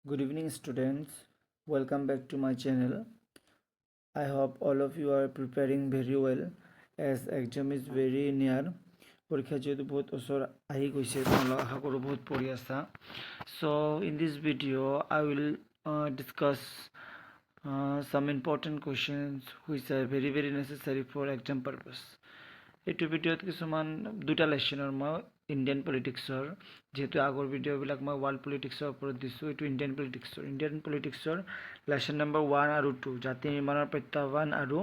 Good evening, students. Welcome back to my channel. I hope all of you are preparing very well as exam is very near. পৰীক্ষা যেহেতু বহুত ওচৰ আহি গৈছে তোমালোক আশা কৰোঁ বহুত পঢ়ি আছা so in this video I will discuss some important questions which are very necessary for exam purpose এইটো ভিডিঅ'ত কিছুমান দুটা লেশ্যনৰ মই ইণ্ডিয়ান পলিটিক্সৰ যেহেতু আগৰ ভিডিঅ'বিলাক মই ৱৰ্ল্ড পলিটিক্সৰ ওপৰত দিছোঁ এইটো ইণ্ডিয়ান পলিটিক্সৰ লেশ্যন নম্বৰ 1 আৰু 2 জাতি নিৰ্মাণৰ প্ৰত্যাহ্বান আৰু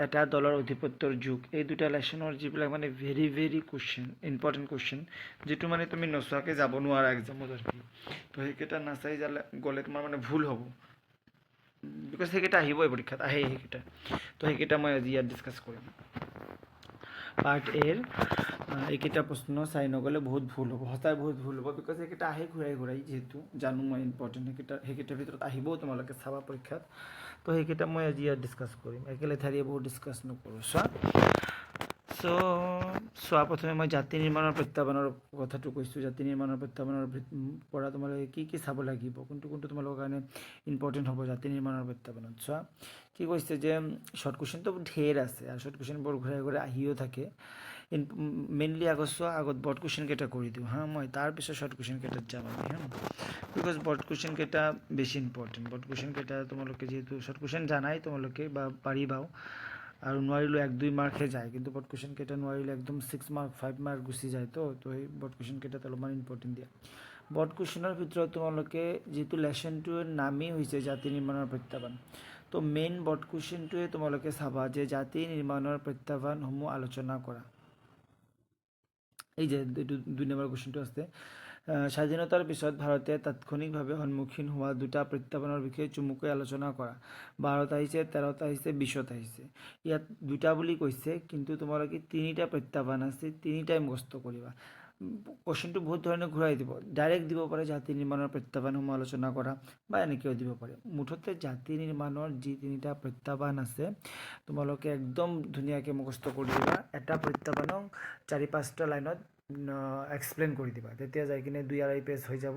এটা দলৰ অধিপত্যৰ যুগ এই দুটা লেশ্যনৰ যিবিলাক মানে ভেৰি কুৱেশ্যন ইম্পৰ্টেণ্ট কুৱেশ্যন যিটো মানে তুমি নচোৱাকৈ যাব নোৱাৰা এক্সামত আৰু তো সেইকেইটা নাচাই গ'লে তোমাৰ মানে ভুল হ'ব বিকজ সেইকেইটা আহিবই পৰীক্ষাত আহে সেইকেইটা তো সেইকেইটা মই আজি ইয়াত ডিছকাছ কৰিম পাৰ্ট এৰ এইকেইটা প্ৰশ্ন চাই নগ'লে বহুত ভুল হ'ব সঁচাই বহুত ভুল হ'ব বিকজ সেইকেইটা আহে ঘূৰাই যিহেতু জানো মই ইম্পৰ্টেণ্ট সেইকেইটাৰ ভিতৰত আহিবও তোমালোকে চাবা পৰীক্ষাত তো সেইকেইটা মই আজি ইয়াত ডিছকাছ কৰিম একেলেঠাৰিয়ে বহুত ডিছকাছ নকৰোঁ চোৱা প্ৰথমে মই জাতি নিৰ্মাণৰ প্ৰত্যাহ্বানৰ কথাটো কৈছোঁ জাতি নিৰ্মাণৰ প্ৰত্যাহ্বানৰ পৰা তোমালোকে কি চাব লাগিব কোনটো তোমালোকৰ কাৰণে ইম্পৰ্টেণ্ট হ'ব জাতি নিৰ্মাণৰ প্ৰত্যাহ্বানত চোৱা কি কৈছে যে শৰ্ট কুৱেশ্যনটো ঢেৰ আছে আৰু শৰ্ট কুৱেশ্যনবোৰ ঘূৰাই আহিও থাকে মেইনলি আগত বৰ্ড কুৱেশ্যনকেইটা কৰি দিওঁ মই তাৰপিছত শৰ্ট কুৱেশ্যনকেইটাত যাম আমি বিকজ বৰ্ড কুৱেশ্যনকেইটা বেছি ইম্পৰ্টেণ্ট বৰ্ড কুৱেশ্যনকেইটা তোমালোকে যিহেতু শৰ্ট কুৱেশ্যন জানাই তোমালোকে বা পাৰিবাও আৰু নোৱাৰিলেও 1-2 মাৰ্কহে যায় কিন্তু বৰ্ড কুৱেশ্যনকেইটা নোৱাৰিলে একদম 6 মাৰ্ক 5 মাৰ্ক গুচি যায় তো সেই বৰ্ড কুৱেশ্যনকেইটাত অলপমান ইম্পৰ্টেণ্ট দিয়া বৰ্ড কুৱেশ্যনৰ ভিতৰত তোমালোকে যিটো লেশ্যনটোৰ নামেই হৈছে জাতি নিৰ্মাণৰ প্ৰত্যাহ্বান তো মেইন বৰ্ড কুৱেশ্যনটোৱে তোমালোকে চাবা যে জাতি নিৰ্মাণৰ প্ৰত্যাহ্বানসমূহ আলোচনা কৰা এই যে এইটো 2 নম্বৰ কুৱেশ্যনটো আছে স্বাধীনতাৰ পিছত ভাৰতে তাৎক্ষণিকভাৱে সন্মুখীন হোৱা দুটা প্ৰত্যাহ্বানৰ বিষয়ে চমুকৈ আলোচনা কৰা 12টা আহিছে 13টা আহিছে 20ত আহিছে ইয়াত দুটা বুলি কৈছে কিন্তু তোমালোকে তিনিটা প্ৰত্যাহ্বান আছে তিনিটাই মুখস্থ কৰিবা কুৱেশ্যনটো বহুত ধৰণে ঘূৰাই দিব ডাইৰেক্ট দিব পাৰে জাতি নিৰ্মাণৰ প্ৰত্যাহ্বানসমূহ আলোচনা কৰা বা এনেকৈও দিব পাৰে মুঠতে জাতি নিৰ্মাণৰ যি তিনিটা প্ৰত্যাহ্বান আছে তোমালোকে একদম ধুনীয়াকৈ মুখস্থ কৰি দিবা এটা প্ৰত্যাহ্বানক 4-5টা লাইনত এক্সপ্লেইন কৰি দিবা তেতিয়া যাই কিনে 2-2.5 পেজ হৈ যাব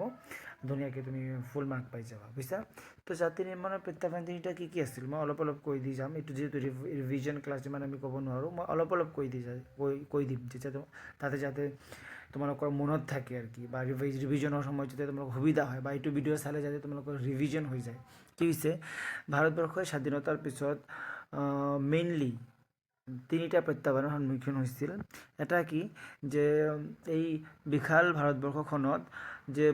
ধুনীয়াকৈ তুমি ফুল মাৰ্ক পাই যাবা বুজিছা তো জাতি নিৰ্মাণৰ প্ৰত্যাহ্বান তিনিটা কি আছিল মই অলপ কৈ দি যাম এইটো যিহেতু ৰিভিজন ক্লাছ যিমান আমি ক'ব নোৱাৰোঁ মই অলপ কৈ দিম তেতিয়া তাতে যাতে তোমালোকৰ মনত থাকে আৰু কি বা ৰিভিজনৰ সময়ত যাতে তোমালোকৰ সুবিধা হয় বা এইটো ভিডিঅ' চালে যাতে তোমালোকৰ ৰিভিজন হৈ যায় কি হৈছে ভাৰতবৰ্ষই স্বাধীনতাৰ পিছত মেইনলি তিনিটা প্ৰত্যাহ্বানৰ সন্মুখীন হৈছিল এটা কি যে এই বিশাল ভাৰতবৰ্ষখনত যে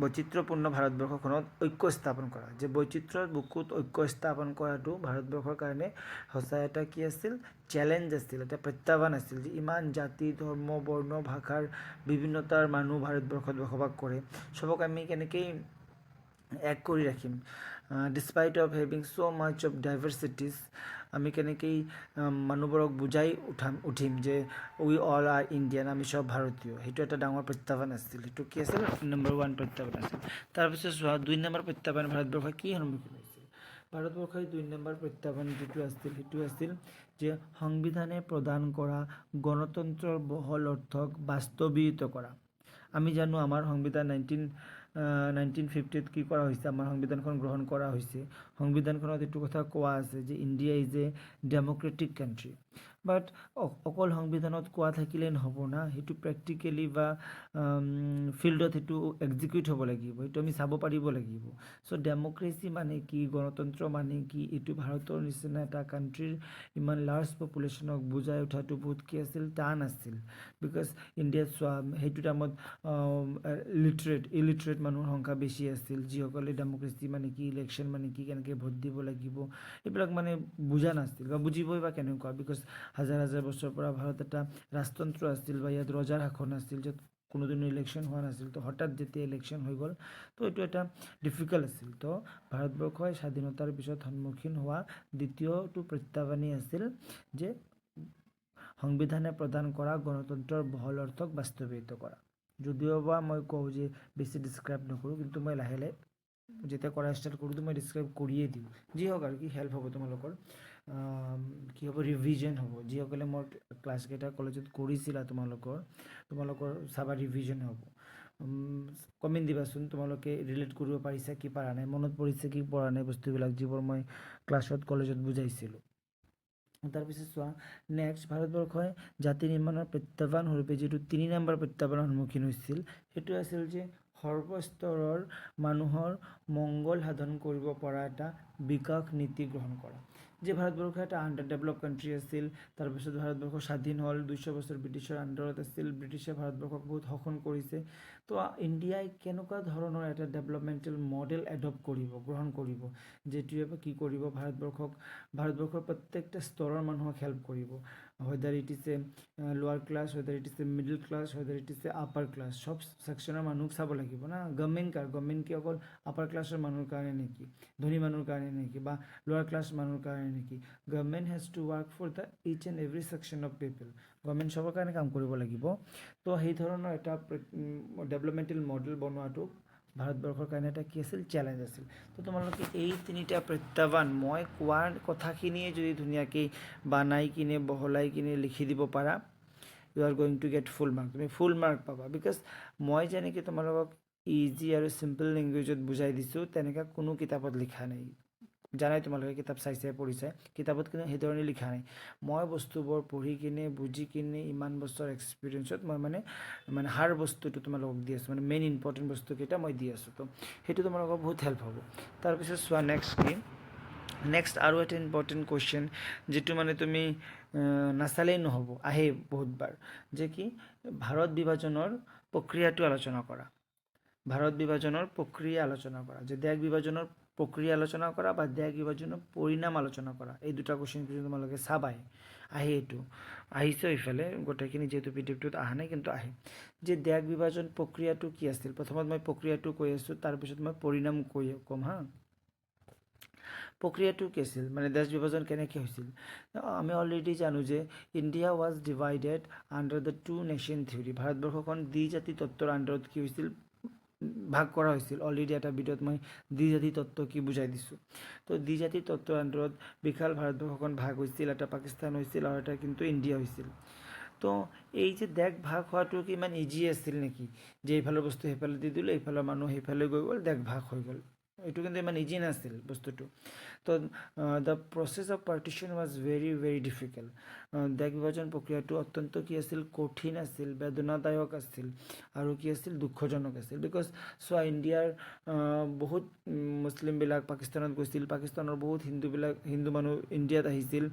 বৈচিত্ৰ্যপূৰ্ণ ভাৰতবৰ্ষখনত ঐক্য স্থাপন কৰা যে বৈচিত্ৰ্যৰ বুকুত ঐক্য স্থাপন কৰাটো ভাৰতবৰ্ষৰ কাৰণে সঁচাই এটা কি আছিল চেলেঞ্জ আছিল এটা প্ৰত্যাহ্বান আছিল যে ইমান জাতি ধৰ্ম বৰ্ণ ভাষাৰ বিভিন্নতাৰ মানুহ ভাৰতবৰ্ষত বসবাস কৰে সবক আমি কেনেকৈ এক কৰি ৰাখিম despite of having so' much of diversities আমি কেনেকৈ মানুহবোৰক বুজাই উঠিম যে উই অল আৰ ইণ্ডিয়ান আমি সব ভাৰতীয় সেইটো এটা ডাঙৰ প্ৰত্যাহ্বান আছিল সেইটো কি আছিল নম্বৰ 1 প্ৰত্যাহ্বান আছিল তাৰপিছত চোৱা 2 নম্বৰ প্ৰত্যাহ্বান ভাৰতবৰ্ষই কি সন্মুখীন হৈছিল ভাৰতবৰ্ষৰ 2 নম্বৰ প্ৰত্যাহ্বান যিটো আছিল সেইটো আছিল যে সংবিধানে প্ৰদান কৰা গণতন্ত্ৰৰ বহল অৰ্থক বাস্তৱায়িত কৰা আমি জানো আমাৰ সংবিধান 1950ত কি কৰা হৈছে আমাৰ সংবিধানখন গ্ৰহণ কৰা হৈছে সংবিধানখনত এইটো কথা কোৱা আছে যে India is a democratic country but অকল সংবিধানত কোৱা থাকিলে নহ'ব না সেইটো প্ৰেক্টিকেলি বা ফিল্ডত সেইটো এক্সিকিউট হ'ব লাগিব সেইটো আমি চাব পাৰিব লাগিব চ' ডেমক্ৰেচি মানে কি গণতন্ত্ৰ মানে কি এইটো ভাৰতৰ নিচিনা এটা কাণ্ট্ৰিৰ ইমান লাৰ্জ পপুলেশ্যনক বুজাই উঠাটো বহুত কি আছিল টান আছিল বিকজ ইণ্ডিয়াত চোৱা সেইটো টাইমত ইলিটাৰেট মানুহৰ সংখ্যা বেছি আছিল যিসকলে ডেমক্ৰেচি মানে কি ইলেকশ্যন মানে কি কেনেকৈ ভোট দিব লাগিব এইবিলাক মানে বুজা নাছিল বা বুজিবই বা কেনেকুৱা বিকজ হাজাৰ বছৰৰ পৰা ভাৰত এটা ৰাজতন্ত্ৰ আছিল বা ইয়াত ৰজাৰ শাসন আছিল য'ত কোনোদিনো ইলেকশ্যন হোৱা নাছিল তো হঠাৎ যেতিয়া ইলেকশ্যন হৈ গ'ল তো এইটো এটা ডিফিকাল্ট আছিল তো ভাৰতবৰ্ষই স্বাধীনতাৰ পিছত সন্মুখীন হোৱা দ্বিতীয়টো প্ৰত্যাহ্বানেই আছিল যে সংবিধানে প্ৰদান কৰা গণতন্ত্ৰৰ বহল অৰ্থক বাস্তৱায়িত কৰা যদিও বা মই কওঁ যে বেছি ডিছক্ৰাইব নকৰোঁ কিন্তু মই লাহে যেতিয়া কৰা ষ্টাৰ্ট কৰোঁ তো মই ডিছক্ৰাইব কৰিয়ে দিওঁ যি হওক আৰু কি হেল্প হ'ব তোমালোকৰ কি হ'ব ৰিভিজন হ'ব যিসকলে মোৰ ক্লাছকেইটা কলেজত কৰিছিলা তোমালোকৰ চাবা ৰিভিজন হ'ব কমেণ্ট দিবাচোন তোমালোকে ৰিলেট কৰিব পাৰিছা কি পৰা নাই, মনত পৰিছে কি পৰা নাই বস্তুবিলাক যিবোৰ মই ক্লাছত কলেজত বুজাইছিলোঁ। তাৰপিছত চোৱা নেক্সট, ভাৰতবৰ্ষই জাতি নিৰ্মাণৰ প্ৰত্যাহ্বান স্বৰূপে যিটো 3 নম্বৰ প্ৰত্যাহ্বানৰ সন্মুখীন হৈছিল সেইটো আছিল যে সৰ্বস্তৰৰ মানুহৰ মংগল সাধন কৰিব পৰা এটা বিকাশ নীতি গ্ৰহণ কৰা। যে ভাৰতবৰ্ষ এটা আণ্ডাৰ ডেভেলপ কাণ্ট্ৰি আছিল, তাৰপিছত ভাৰতবৰ্ষ স্বাধীন হ'ল, 200 বছৰ ব্ৰিটিছৰ আণ্ডাৰত আছিল, ব্ৰিটিছে ভাৰতবৰ্ষক বহুত শোষণ কৰিছে। তো ইণ্ডিয়াই কেনেকুৱা ধৰণৰ এটা ডেভেলপমেণ্টেল মডেল এডপ্ট কৰিব, গ্ৰহণ কৰিব, যিটোৱে কি কৰিব ভাৰতবৰ্ষৰ প্ৰত্যেকটা স্তৰৰ মানুহক হেল্প কৰিব, whether it is a lower class, whether it is a middle class, whether it is a upper class, সব সেকশনৰ মানুহক চাব লাগিব না। গভৰ্ণমেণ্ট কি অকল আপাৰ ক্লাছৰ মানুহৰ কাৰণে নেকি, ধনী মানুহৰ কাৰণে নেকি, বা লোৱাৰ ক্লাছ মানুহৰ কাৰণে নেকি? Government has to work for the each and every section of people. Government সবৰ কাৰণে কাম কৰিব লাগিব। তো সেই ধৰণৰ এটা ডেভেলপমেণ্টেল মডেল বনোৱাটো ভাৰতবৰ্ষৰ কাৰণে এটা কি আছিল, চেলেঞ্জ আছিল। তো তোমালোকে এই 3টা প্ৰত্যাহ্বান মই কোৱাৰ কথাখিনিয়ে যদি ধুনীয়াকৈ বানাই কিনে বহলাই কিনে লিখি দিব পাৰা, you are going to get full mark, তুমি ফুল মাৰ্ক পাবা। বিকজ মই যেনেকৈ তোমালোকক ইজি আৰু চিম্পল লেংগুৱেজত বুজাই দিছোঁ তেনেকৈ কোনো কিতাপত লিখা নাই। জানাই তোমালোকে কিতাপ চাইছে পঢ়িছে, কিতাপত কিন্তু সেইধৰণে লিখা নাই। মই বস্তুবোৰ পঢ়ি কিনে বুজি কিনে ইমান বছৰ এক্সপিৰিয়েঞ্চত মই মানে হাৰ বস্তুটো তোমালোকক দি আছোঁ, মানে মেইন ইম্পৰ্টেণ্ট বস্তুকেইটা মই দি আছোঁ। তো সেইটো তোমালোকৰ বহুত হেল্প হ'ব। তাৰপিছত চোৱা নেক্সট আৰু এটা ইম্পৰ্টেণ্ট কুৱেশ্যন যিটো মানে তুমি নাচালেই নহ'ব, আহে বহুতবাৰ, যে কি ভাৰত বিভাজনৰ প্ৰক্ৰিয়াটো আলোচনা কৰা। ভাৰত বিভাজনৰ প্ৰক্ৰিয়া আলোচনা কৰা, যে দেশ বিভাজনৰ প্ৰক্ৰিয়া আলোচনা কৰা বা দেশ বিভাজনৰ পৰিণাম আলোচনা কৰা। এই দুটা কুৱেশ্যন কিন্তু তোমালোকে চাবাই, আহে এইটো আহিছে এইফালে গোটেইখিনি, যিহেতু পিডিএফটোত অহা নাই কিন্তু আহে, যে দেশ বিভাজন প্ৰক্ৰিয়াটো কি আছিল। প্ৰথমত মই প্ৰক্ৰিয়াটো কৈ আছোঁ, তাৰপিছত মই পৰিণাম ক'ম হা। প্ৰক্ৰিয়াটো কি আছিল, মানে দেশ বিভাজন কেনেকৈ হৈছিল। আমি অলৰেডি জানো যে India was divided under the 2 nation theory. ভাৰতবৰ্ষখন দ্বিজাতি তত্ত্বৰ আণ্ডাৰত কি হৈছিল, ভাগ কৰা হৈছিল। অলৰেডি এটা ভিডিঅ'ত মই দ্বিজাতি তত্ত্ব কি বুজাই দিছোঁ। তো দ্বিজাতি তত্ত্বৰ আণ্ডাৰত বিশাল ভাৰতবৰ্ষখন ভাগ হৈছিল, এটা পাকিস্তান হৈছিল আৰু এটা কিন্তু ইণ্ডিয়া হৈছিল। তো এই যে দেশ ভাগ হোৱাটো কি ইমান ইজি আছিল নেকি, যে এইফালৰ বস্তু সেইফালে দি দিলোঁ, এইফালৰ মানুহ সেইফালে গৈ গ'ল, দেশ ভাগ হৈ গ'ল। এইটো কিন্তু ইমান ইজি নাছিল বস্তুটো। তো the process of partition was very very difficult. দেশ বিভাজন প্ৰক্ৰিয়াটো অত্যন্ত কি আছিল, কঠিন আছিল, বেদনাদায়ক আছিল আৰু কি আছিল, দুখজনক আছিল। বিকজ চোৱা ইণ্ডিয়াৰ বহুত মুছলিমবিলাক পাকিস্তানত গৈছিল, পাকিস্তানৰ বহুত হিন্দু মানুহ ইণ্ডিয়াত আহিছিল।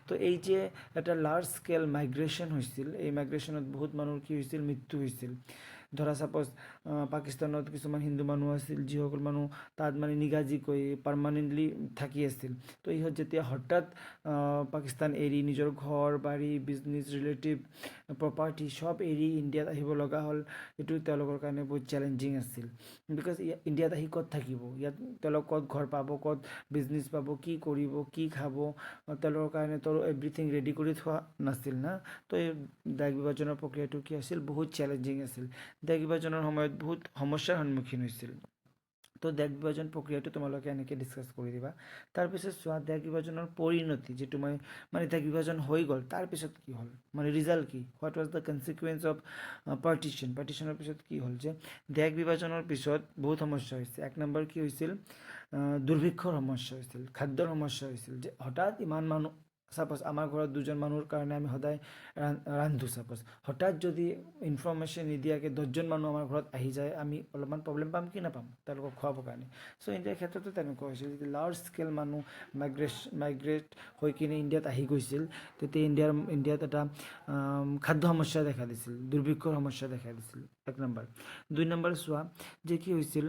তো এই যে এটা লাৰ্জ স্কেল মাইগ্ৰেশ্যন হৈছিল, এই মাইগ্ৰেশ্যনত বহুত মানুহৰ কি হৈছিল, মৃত্যু হৈছিল। ধৰা ছাপ'জ পাকিস্তানত কিছুমান হিন্দু মানুহ আছিল, যিসকল মানুহ তাত মানে নিগাজিকৈ পাৰ্মানেণ্টলি থাকি আছিল। তো ইহঁত যেতিয়া হঠাৎ পাকিস্তান এৰি নিজৰ ঘৰ বাৰী বিজনেছ ৰিলেটিভ প্ৰপাৰ্টি চব এৰি ইণ্ডিয়াত আহিব লগা হ'ল, এইটো তেওঁলোকৰ কাৰণে বহুত চেলেঞ্জিং আছিল। বিকজ ইণ্ডিয়াত আহি ক'ত থাকিব, ইয়াত তেওঁলোক ক'ত ঘৰ পাব, ক'ত বিজনেছ পাব, কি কৰিব, কি খাব, তেওঁলোকৰ কাৰণে তো এভৰিথিং ৰেডি কৰি থোৱা নাছিল না। তো এই দেশ বিভাজনৰ প্ৰক্ৰিয়াটো কি আছিল, বহুত চেলেঞ্জিং আছিল। দেশ বিভাজনৰ সময়ত বহুত সমস্যাৰ সন্মুখীন হৈছিল। তো দেশ বিভাজন প্ৰক্ৰিয়াটো তোমালোকে এনেকৈ ডিছকাছ কৰি দিবা। তাৰপিছত চোৱা দেশ বিভাজনৰ পৰিণতি, যিটো মানে দেশ বিভাজন হৈ গ'ল, তাৰপিছত কি হ'ল, মানে ৰিজাল্ট কি, what was the consequence of পাৰ্টিশ্যনৰ পিছত কি হ'ল, যে দেশ বিভাজনৰ পিছত বহুত সমস্যা হৈছে। 1 নম্বৰ কি হৈছিল, দুৰ্ভিক্ষৰ সমস্যা হৈছিল, খাদ্যৰ সমস্যা হৈছিল। যে হঠাৎ ইমান মানুহ, ছাপ'জ আমাৰ ঘৰত 2জন মানুহৰ কাৰণে আমি সদায় ৰান্ধোঁ, ছাপ'জ হঠাৎ যদি ইনফৰ্মেশ্যন নিদিয়াকৈ 10জন মানুহ আমাৰ ঘৰত আহি যায়, আমি অলপমান প্ৰব্লেম পাম কি নাপাম তেওঁলোকক খুৱাবৰ কাৰণে। চ' ইণ্ডিয়াৰ ক্ষেত্ৰতো তেনেকুৱা হৈছিল, যদি লাৰ্জ স্কেল মানুহ মাইগ্ৰেট হৈ কিনে ইণ্ডিয়াত আহি গৈছিল, তেতিয়া ইণ্ডিয়াত এটা খাদ্য সমস্যা দেখা দিছিল, দুৰ্ভিক্ষৰ সমস্যা দেখা দিছিল। 1 নম্বৰ। 2 নম্বৰ চোৱা যে কি হৈছিল,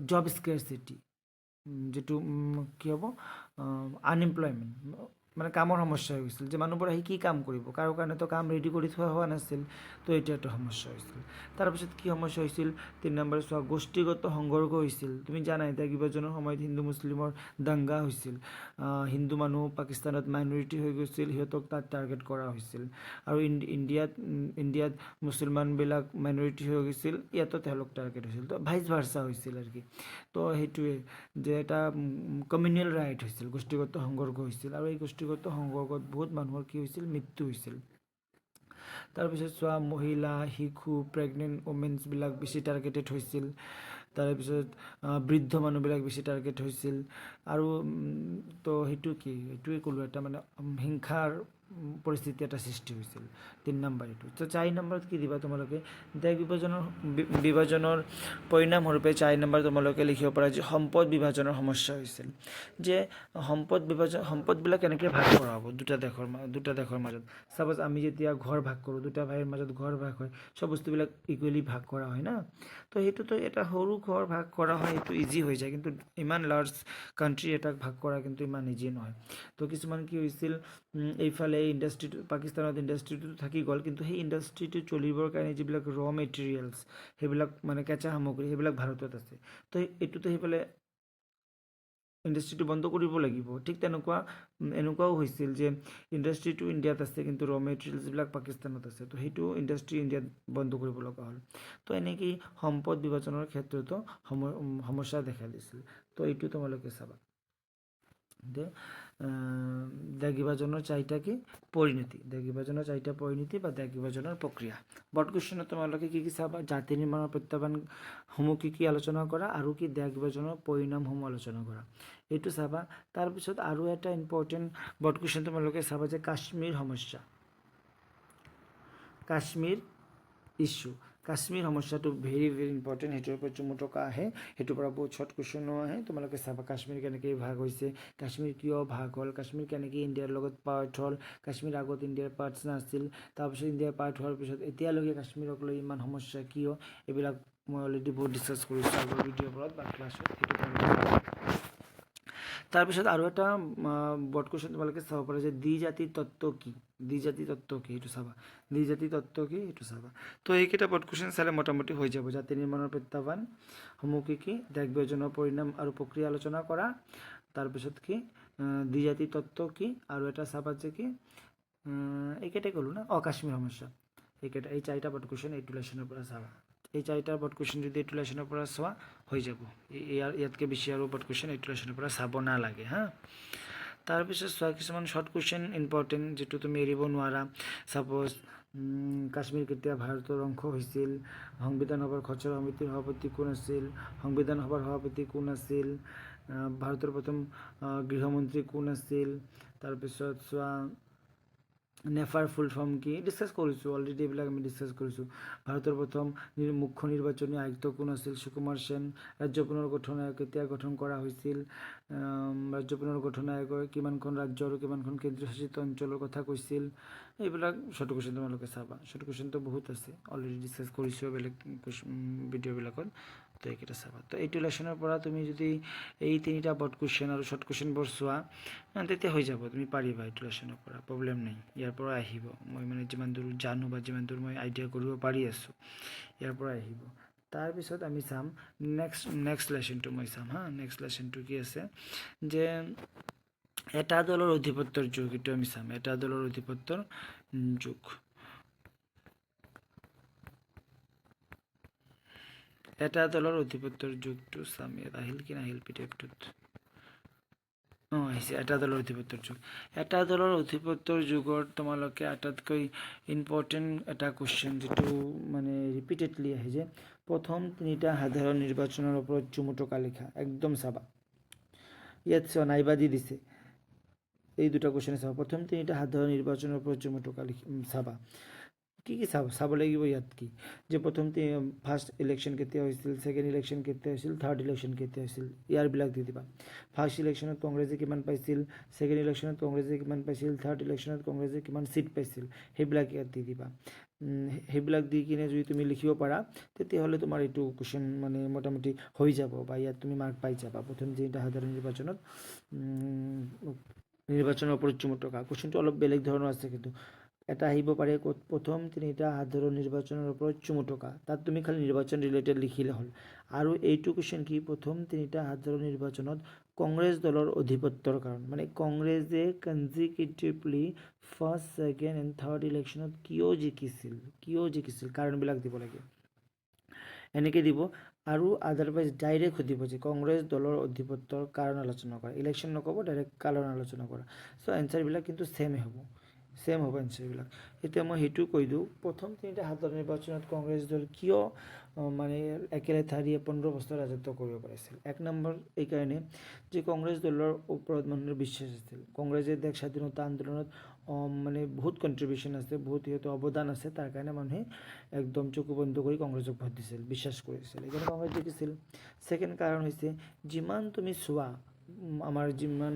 জব স্কেৰচিটি, যিটো কি হ'ব, আনএমপ্লয়মেণ্ট, মানে কামৰ সমস্যা হৈ গৈছিল, যে মানুহবোৰ আহি কি কাম কৰিব, কাৰো কাৰণেতো কাম ৰেডি কৰি থোৱা হোৱা নাছিল। তো এইটো এটা সমস্যা হৈছিল। তাৰপিছত কি সমস্যা হৈছিল, 3 নম্বৰ চোৱা গোষ্ঠীগত সংঘৰ্ষ হৈছিল। তুমি জানাই দেশ বিভাজনৰ সময়ত হিন্দু মুছলিমৰ দাংগা হৈছিল, হিন্দু মানুহ পাকিস্তানত মাইনৰিটি হৈ গৈছিল, সিহঁতক তাত টাৰ্গেট কৰা হৈছিল। আৰু ইণ্ডিয়াত মুছলমানবিলাক মাইনৰিটি হৈ গৈছিল, ইয়াতো তেওঁলোক টাৰ্গেট হৈছিল। তো ভাইচ ভাৰ্চা হৈছিল আৰু কি। তো সেইটোৱে যে এটা কমিউনেল ৰাইট হৈছিল, গোষ্ঠীগত সংঘৰ্ষ হৈছিল, আৰু এই গোষ্ঠীগত সংঘৰ্ষত বহুত মানুহৰ কি হৈছিল, মৃত্যু হৈছিল। তাৰপিছত চোৱা মহিলা শিশু প্ৰেগনেণ্ট ওমেন্সবিলাক বেছি টাৰ্গেটেড হৈছিল তাৰপিছত বৃদ্ধ মানুহবিলাক বেছি টাৰ্গেট হৈছিল আৰু তো সেইটো কি এইটোৱে ক'লোঁ এটা মানে হিংসাৰ পৰিস্থিতি এটা সৃষ্টি হৈছিল 3 নম্বৰ এইটো তো 4 নম্বৰত কি দিবা তোমালোকে দেশ বিভাজনৰ পৰিণামস্বৰূপে 4 নম্বৰ তোমালোকে লিখিব পাৰা যে সম্পদ বিভাজনৰ সমস্যা হৈছিল যে সম্পদবিলাক কেনেকৈ ভাগ কৰা হ'ব দুটা দেশৰ মাজত চাপ'জ আমি যেতিয়া ঘৰ ভাগ কৰোঁ দুটা ভাইৰ মাজত ঘৰ ভাগ হয় চব বস্তুবিলাক ইকুৱেলি ভাগ কৰা হয় না তো সেইটোতো এটা সৰু ঘৰ ভাগ কৰা হয় সেইটো ইজি হৈ যায় কিন্তু ইমান লাৰ্জ কাণ্ট্ৰি এটাক ভাগ কৰা কিন্তু ইমান ইজি নহয় তো কিছুমান কি হৈছিল এইফালে ইণ্ডাষ্ট্ৰিটো পাকিস্তানত ইণ্ডাষ্ট্ৰিটো থাকি গ'ল কিন্তু সেই ইণ্ডাষ্ট্ৰিটো চলিবৰ কাৰণে যিবিলাক মেটেৰিয়েলছ সেইবিলাক মানে কেঁচা সামগ্ৰী সেইবিলাক ভাৰতত আছে তো এইটোতো সেইফালে ইণ্ডাষ্ট্ৰিটো বন্ধ কৰিব লাগিব ঠিক তেনেকুৱা এনেকুৱাও হৈছিল যে ইণ্ডাষ্ট্ৰিটো ইণ্ডিয়াত আছে কিন্তু মেটেৰিয়েলছবিলাক পাকিস্তানত আছে তো সেইটো ইণ্ডাষ্ট্ৰি ইণ্ডিয়াত বন্ধ কৰিব লগা হ'ল তো এনেকেই সম্পদ বিভাজনৰ ক্ষেত্ৰতো সমস্যা দেখা দিছিল তো এইটো তোমালোকে চাবা দেশ বিভাজনৰ 4টা কি পৰিণতি দেশ বিভাজনৰ 4টা পৰিণতি বা দেশ বিভাজনৰ প্ৰক্ৰিয়া বৰ্ড কুৱেশ্যনত তোমালোকে কি চাবা জাতি নিৰ্মাণৰ প্ৰত্যাহ্বানসমূহ কি আলোচনা কৰা আৰু কি দেশ বিভাজনৰ পৰিণামসমূহ আলোচনা কৰা এইটো চাবা তাৰপিছত আৰু এটা ইম্পৰ্টেণ্ট বৰ্ড কুৱেশ্যন তোমালোকে চাবা যে কাশ্মীৰ সমস্যা কাশ্মীৰ ইছ্যু কাশ্মীৰ সমস্যাটো ভেৰি ইম্পৰ্টেণ্ট সেইটোৰ ওপৰত চমু টকা আহে সেইটোৰ পৰা বহুত শ্বৰ্ট কুৱেশ্যনো আহে তোমালোকে চাবা কাশ্মীৰ কেনেকৈ ভাগ হৈছে কাশ্মীৰ কিয় ভাগ হ'ল কাশ্মীৰ কেনেকৈ ইণ্ডিয়াৰ লগত পাৰ্ট হ'ল কাশ্মীৰ আগত ইণ্ডিয়াৰ পাৰ্টছ নাছিল তাৰপিছত ইণ্ডিয়াৰ পাৰ্ট হোৱাৰ পিছত এতিয়ালৈকে কাশ্মীৰক লৈ ইমান সমস্যা কিয় এইবিলাক মই অলৰেডি বহুত ডিছকাছ কৰিছোঁ আগৰ ভিডিঅ'বোৰত বা ক্লাছত তাৰপিছত আৰু এটা বৰ্ড কুৱেশ্যন তোমালোকে চাব পাৰা যে দ্বিজাতি তত্ত্ব কি সেইটো চাবা দ্বিজাতি তত্ত্ব কি সেইটো চাবা তো এইকেইটা বৰ্ড কুৱেশ্যন চালে মোটামুটি হৈ যাব জাতি নিৰ্মাণৰ প্ৰত্যাহ্বানসমূহ কি দেশ বিভাজনৰ পৰিণাম আৰু প্ৰক্ৰিয়া আলোচনা কৰা তাৰপিছত কি দ্বিজাতি তত্ত্ব কি আৰু এটা চাবা যে কি এইকেইটাই ক'লোঁ না কাশ্মীৰ সমস্যা এইকেইটা এই 4টা বৰ্ড কুৱেশ্যন এইটো লেশ্যনৰ পৰা চাবা এই 4টা বৰ্ড কুৱেশ্যন যদি এইটো লেশ্যনৰ পৰা চোৱা হৈ যাব ইয়াতকৈ বেছি আৰু বৰ্ড কুৱেশ্যন এইটো লেশ্যনৰ পৰা চাব নালাগে হা তাৰপিছত চোৱা কিছুমান শ্বৰ্ট কুৱেশ্যন ইম্পৰ্টেণ্ট যিটো তুমি এৰিব নোৱাৰা ছাপ'জ কাশ্মীৰ কেতিয়া ভাৰতৰ অংশ হৈছিল সংবিধান সভাৰ খচৰা সমিতিৰ সভাপতি কোন আছিল সংবিধান সভাৰ সভাপতি কোন আছিল ভাৰতৰ প্ৰথম গৃহমন্ত্ৰী কোন আছিল তাৰপিছত চোৱা নেফাৰ ফুল ফৰ্ম কি ডিছকাছ কৰিছোঁ অলৰেডি এইবিলাক আমি ডিছকাছ কৰিছোঁ ভাৰতৰ প্ৰথম মুখ্য নিৰ্বাচনী আয়ুক্ত কোন আছিল সুকুমাৰ সেন ৰাজ্য পুনৰ্গঠন আয়োগ কেতিয়া গঠন কৰা হৈছিল ৰাজ্য পুনৰ্গঠন আয়োগৰ কিমানখন ৰাজ্য আৰু কিমানখন কেন্দ্ৰীয় শাসিত অঞ্চলৰ কথা কৈছিল এইবিলাক শ্বৰ্ট কুৱেশ্যন তোমালোকে চাবা শ্বৰ্ট কুৱেশ্যনটো বহুত আছে অলৰেডি ডিছকাছ কৰিছোঁ বেলেগ ভিডিঅ'বিলাকত তো এইকেইটা চাবা তো এইটো লেশ্যনৰ পৰা তুমি যদি এই 3টা বৰ্ড কুৱেশ্যন আৰু শ্বৰ্ট কুৱেশ্যনবোৰ চোৱা তেতিয়া হৈ যাব তুমি পাৰিবা এইটো লেশ্যনৰ পৰা প্ৰব্লেম নাই ইয়াৰ পৰা আহিব মই মানে যিমান দূৰ জানো বা যিমান দূৰ মই আইডিয়া কৰিব পাৰি আছোঁ ইয়াৰ পৰা আহিব তাৰপিছত আমি চাম নেক্সট লেশ্যনটো মই চাম হা নেক্সট লেশ্যনটো কি আছে যে এটা দলৰ অধিপত্যৰ যুগ এইটো আমি চাম এটা দলৰ অধিপত্যৰ যুগ এটা দলৰ অধিপত্যৰ যুগটো চাম ইয়াত আহিল কি নাহিল পিডিএফটোত আহিছে এটা দলৰ অধিপত্যৰ যুগ এটা দলৰ অধিপত্যৰ যুগৰ তোমালোকে আটাইতকৈ ইম্পৰ্টেণ্ট এটা কুৱেশ্যন যিটো মানে ৰিপিটেডলি আহে যে প্ৰথম 3টা সাধাৰণ নিৰ্বাচনৰ ওপৰত চমু টকা লিখা একদম চাবা ইয়াত চোৱা নাইবা দি দিছে এই দুটা কুৱেশ্যন চাবা প্ৰথম 3টা সাধাৰণ নিৰ্বাচনৰ ওপৰত চমু টকা চাবা কি চাব লাগিব ইয়াত কি যে প্ৰথম ফাৰ্ষ্ট ইলেকশ্যন কেতিয়া হৈছিল ছেকেণ্ড ইলেকশ্যন কেতিয়া হৈছিল থাৰ্ড ইলেকশ্যন কেতিয়া হৈছিল ইয়াৰবিলাক দি দিবা ফাৰ্ষ্ট ইলেকশ্যনত কংগ্ৰেছে কিমান পাইছিল ছেকেণ্ড ইলেকশ্যনত কংগ্ৰেছে কিমান পাইছিল থাৰ্ড ইলেকশ্যনত কংগ্ৰেছে কিমান ছিট পাইছিল সেইবিলাক ইয়াত দি দিবা সেইবিলাক দি কিনে যদি তুমি লিখিব পাৰা তেতিয়াহ'লে তোমাৰ এইটো কুৱেশ্যন মানে মোটামুটি হৈ যাব বা ইয়াত তুমি মাৰ্ক পাই যাবা প্ৰথম 3টা সাধাৰণ নিৰ্বাচনৰ ওপৰত চমু টকা কুৱেশ্যনটো অলপ বেলেগ ধৰণৰ আছে কিন্তু এটা আহিব পাৰে প্ৰথম 3টা সাধাৰণ নিৰ্বাচনৰ ওপৰত চমু টকা তাত তুমি খালি নিৰ্বাচন ৰিলেটেড লিখিলে হ'ল আৰু এইটো কুৱেশ্যন কি প্ৰথম 3টা সাধাৰণ নিৰ্বাচনত কংগ্ৰেছ দলৰ অধিপত্যৰ কাৰণ মানে কংগ্ৰেছে consecutively first second and third ইলেকশ্যনত কিয় জিকিছিল কাৰণবিলাক দিব লাগে এনেকৈ দিব আৰু আদাৰৱাইজ ডাইৰেক্ট সুধিব যে কংগ্ৰেছ দলৰ অধিপত্যৰ কাৰণ আলোচনা কৰা ইলেকশ্যন নক'ব ডাইৰেক্ট কাৰণ আলোচনা কৰা চ' এনচাৰবিলাক কিন্তু ছেমে হ'ব ছেম হ'ব এনচাৰবিলাক। এতিয়া মই সেইটো কৈ দিওঁ, প্ৰথম তিনিটা সাধাৰণ নিৰ্বাচনত কংগ্ৰেছ দল কিয় মানে একেলেঠাৰিয়ে 15 বছৰ ৰাজত্ব কৰিব পাৰিছিল। এক নম্বৰ এইকাৰণে যে কংগ্ৰেছ দলৰ ওপৰত মানুহৰ বিশ্বাস আছিল। কংগ্ৰেছে দেশ স্বাধীনতা আন্দোলনত মানে বহুত কণ্ট্ৰিবিউশ্যন আছে, বহুত সিহঁতৰ অৱদান আছে, তাৰ কাৰণে মানুহে একদম চকু বন্ধ কৰি কংগ্ৰেছক ভোট দিছিল, বিশ্বাস কৰিছিল, সেইকাৰণে কংগ্ৰেছ জিকিছিল। ছেকেণ্ড কাৰণ হৈছে যিমান তুমি চোৱা আমাৰ যিমান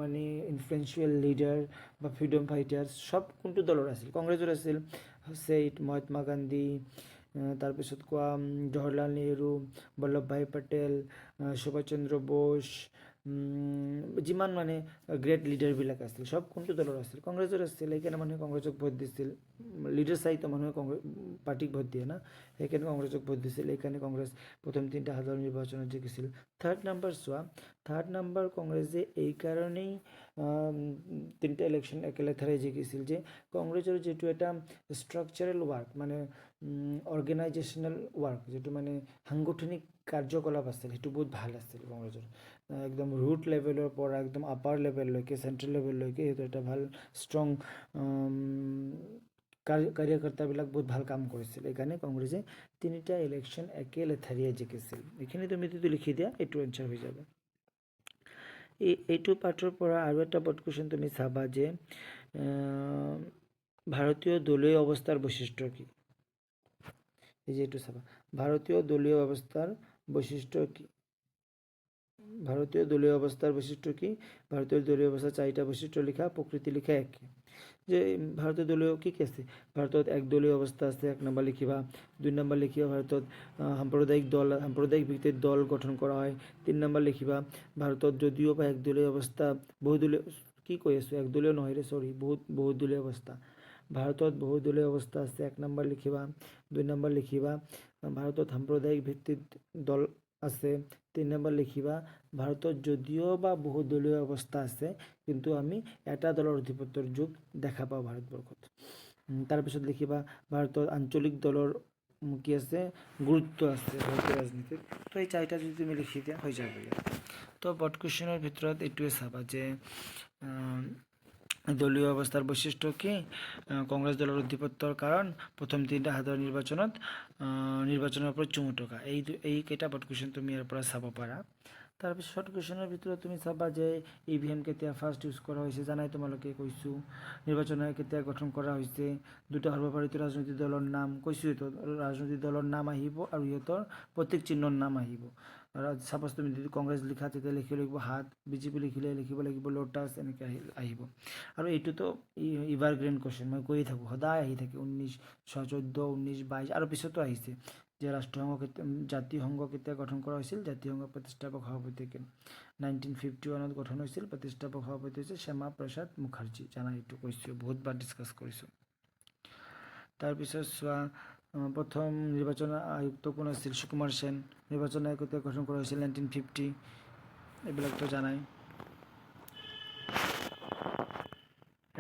মানে ইনফ্লুৱেঞ্চিয়েল লিডাৰ বা ফ্ৰীডম ফাইটাৰ্ছ চব কোনটো দলৰ আছিল, কংগ্ৰেছৰ আছিল। ছেইদ মহাত্মা গান্ধী, তাৰপিছত কোৱা জৱাহৰলাল নেহৰু, বল্লভভাই পেটেল, সুভাষ চন্দ্ৰ বোস, যিমান মানে গ্ৰেট লিডাৰবিলাক আছিল চব কোনটো দলৰ আছিল, কংগ্ৰেছৰ আছিল। সেইকাৰণে মানুহে কংগ্ৰেছক ভোট দিছিল। লিডাৰ চাইতো মানুহে পাৰ্টিক ভোট দিয়ে না, সেইকাৰণে কংগ্ৰেছক ভোট দিছিল। সেইকাৰণে কংগ্ৰেছ প্ৰথম তিনিটা সাধাৰণ নিৰ্বাচনত জিকিছিল। থাৰ্ড নাম্বাৰ চোৱা, থাৰ্ড নাম্বাৰ কংগ্ৰেছে এইকাৰণেই তিনিটা ইলেকশ্যন একেলেঠাৰে জিকিছিল যে কংগ্ৰেছৰ যিটো এটা ষ্ট্ৰাকচাৰেল ৱাৰ্ক মানে অৰ্গেনাইজেশ্যনেল ৱাৰ্ক, যিটো মানে সাংগঠনিক কাৰ্যকলাপ আছিল, সেইটো বহুত ভাল আছিল কংগ্ৰেছৰ। একদম ৰুট লেভেলৰ পৰা একদম আপাৰ লেভেললৈকে, চেণ্ট্ৰেল লেভেললৈকে সিহঁতৰ এটা ভাল ষ্ট্ৰং কাৰ্যকৰ্তাবিলাক বহুত ভাল কাম কৰিছিল। সেইকাৰণে কংগ্ৰেছে তিনিটা ইলেকশ্যন একেলেঠাৰিয়ে জিকিছিল। এইখিনি তুমি যদি লিখি দিয়া এইটো এনচাৰ হৈ যাব। এইটো পাৰ্টৰ পৰা আৰু এটা বৰ্ড কুৱেশ্যন তুমি চাবা যে ভাৰতীয় দলীয় অৱস্থাৰ বৈশিষ্ট্য কি। এই যে এইটো চাবা, ভাৰতীয় দলীয় অৱস্থাৰ বৈশিষ্ট্য কি। ভারতীয় দলীয় অবস্থার বৈশিষ্ট্য কি। ভারতীয় দলীয় অবস্থার চারিটা বৈশিষ্ট্য লিখা, প্রকৃতি লিখা এক। যে ভারতীয় দলীয় কি কি আছে, ভারতত একদলীয় অবস্থা আছে, 1 নম্বৰ লিখিবা। 2 নম্বৰ লিখিবা ভাৰতত সাম্প্ৰদায়িক ভিত্তিত দল গঠন কৰা হয়। 3 নম্বৰ লিখিবা ভারতত যদিও বা একদলীয় অবস্থা বহুদলীয় কি কৈ আছো, একদলীয় নহয় ৰে সৰি, বহুদলীয় অবস্থা। ভাৰতত বহুদলীয় অবস্থা আছে, 1 নম্বৰ লিখিবা। 2 নম্বৰ লিখিবা ভাৰতত সাম্প্ৰদায়িক ভিত্তিত দল আছে। 3 নম্বৰ লিখিবা ভাৰতত যদিও বা বহুদলীয় অবস্থা আছে কিন্তু আমি এটা দলৰ অধিপত্যৰ যুগ দেখা পাওঁ ভাৰতবৰ্ষত। তাৰপিছত লিখিবা ভাৰতত আঞ্চলিক দলৰ কি আছে, গুৰুত্ব আছে ভাৰতীয় ৰাজনীতিত। তো এই চাৰিটা যদি তুমি লিখি দিয়া হৈ যাব। তো বৰ্ড কুৱেশ্যনৰ ভিতৰত এইটোৱে চাবা যে দলীয় অৱস্থাৰ বৈশিষ্ট্য কি, কংগ্ৰেছ দলৰ অধিপত্যৰ কাৰণ, প্ৰথম তিনিটা সাধাৰণ নিৰ্বাচনৰ ওপৰত চুমু টকা। এইকেইটা বৰ্ড কুৱেশ্যন তুমি ইয়াৰ পৰা চাব পাৰা। তাৰপিছত শৰ্ট কুৱেশ্যনৰ ভিতৰত তুমি চাবা যে EVM কেতিয়া ফাৰ্ষ্ট ইউজ কৰা হৈছে, জানাই তোমালোকে কৈছোঁ। নিৰ্বাচন আয়োগ কেতিয়া গঠন কৰা হৈছে, দুটা সৰ্বভাৰতীয় ৰাজনৈতিক দলৰ নাম কৈছোঁ, সিহঁতৰ ৰাজনৈতিক দলৰ নাম আহিব আৰু সিহঁতৰ প্ৰতীক চিহ্নৰ নাম আহিব। সাপোজ তুমি যদি কংগ্ৰেছ লিখা তেতিয়া লিখিব লাগিব হাত, BJP লিখিলে লিখিব লাগিব লোটাছ, এনেকৈ আহিব। আৰু এইটোতো ইভাৰগ্ৰীণ কুৱেশ্যন, মই কৈয়ে থাকোঁ, সদায় আহি থাকে। 1914, 19, 22 আৰু পিছতো আহিছে যে জাতিসংঘ কেতিয়া গঠন কৰা হৈছিল, জাতিসংঘ প্ৰতিষ্ঠাপক সভাপতি 1951 গঠন হৈছিল। প্ৰতিষ্ঠাপক সভাপতি হৈছে শ্যামা প্ৰসাদ মুখাৰ্জী, জানা এইটো কৈছোঁ, বহুতবাৰ ডিছকাছ কৰিছোঁ। তাৰপিছত চোৱা প্ৰথম নিৰ্বাচন আয়ুক্ত কোন আছিল, সুকুমাৰ সেন। নিৰ্বাচন আয়োগ কেতিয়া গঠন কৰা হৈছিল, 1950, এইবিলাকতো জানাই।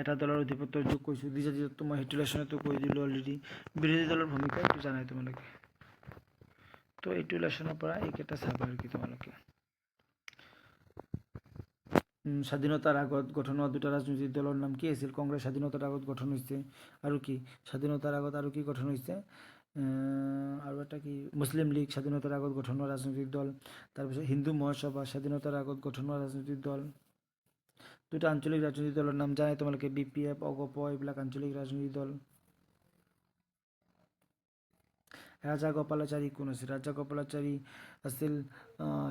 এটা দলৰ অধিপত্যৰ যুগ কৈছোঁ, দ্বিজাতিত্ব মই সেইটো লেশ্যনতো কৈ দিলোঁ অলৰেডি। বিৰোধী দলৰ ভূমিকা এইটো জানাই তোমালোকে। তো এইটো লেশ্যনৰ পৰা এইকেইটা চাবা আৰু কি তোমালোকে। স্বাধীনতাৰ আগত গঠন হোৱা দুটা ৰাজনৈতিক দলৰ নাম কি আছিল, কংগ্ৰেছ স্বাধীনতাৰ আগত গঠন হৈছে। আৰু কি স্বাধীনতাৰ আগত আৰু কি গঠন হৈছে, আৰু এটা কি মুছলিম লীগ স্বাধীনতাৰ আগত গঠন হোৱা ৰাজনৈতিক দল। তাৰপিছত হিন্দু মহাসভা স্বাধীনতাৰ আগত গঠন হোৱা ৰাজনৈতিক দল। দুটা আঞ্চলিক ৰাজনৈতিক দলৰ নাম জানাই তোমালোকে, BPF, অগপ, এইবিলাক আঞ্চলিক ৰাজনৈতিক দল। ৰাজাগোপালাচাৰী কোন আছিল, ৰাজাগোপালাচাৰী আছিল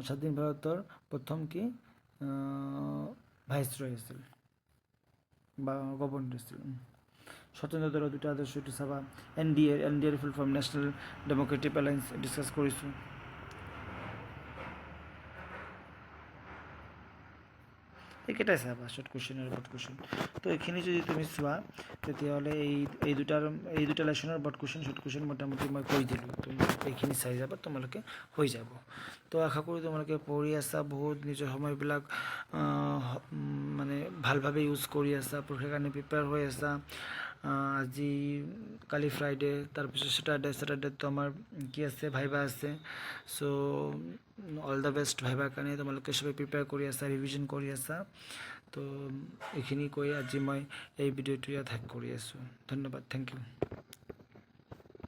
স্বাধীন ভাৰতৰ প্ৰথম কি ভাইচৰয় আছিল বা গভৰ্ণৰ আছিল। স্বতন্ত্ৰ দলৰ দুটা আদৰ্শ এইটো চাবা। NDA ফুল form national Democratic alliance, discuss কৰিছোঁ। এইকেইটাই চাবা শৰ্ট কুৱেশ্যন আৰু বৰ্ড কুৱেশ্যন। তো এইখিনি যদি তুমি চোৱা তেতিয়াহ'লে এই দুটা লেশ্যনৰ বৰ্ড কুৱেশ্যন শৰ্ট কুৱেশ্যন মোটামুটি মই কৈ দিলোঁ। তুমি এইখিনি চাই যাবা, তোমালোকে হৈ যাব। তো আশা কৰোঁ তোমালোকে পঢ়ি আছা, বহুত নিজৰ সময়বিলাক মানে ভালভাৱে ইউজ কৰি আছা, পৰীক্ষাৰ কাৰণে প্ৰিপেয়াৰ হৈ আছা। আজি কালি ফ্ৰাইডে, তাৰপিছত ছেটাৰডেটো আমাৰ কি আছে, ভাইবা আছে। চ' অল দ্য বেষ্ট ভাইবাৰ কাৰণে। তোমালোকে সবেই প্ৰিপেয়াৰ কৰি আছা, ৰিভিজন কৰি আছা। তো এইখিনি কৈ আজি মই এই ভিডিঅ'টো ইয়াত শেষ কৰি আছোঁ। ধন্যবাদ, থেংক ইউ।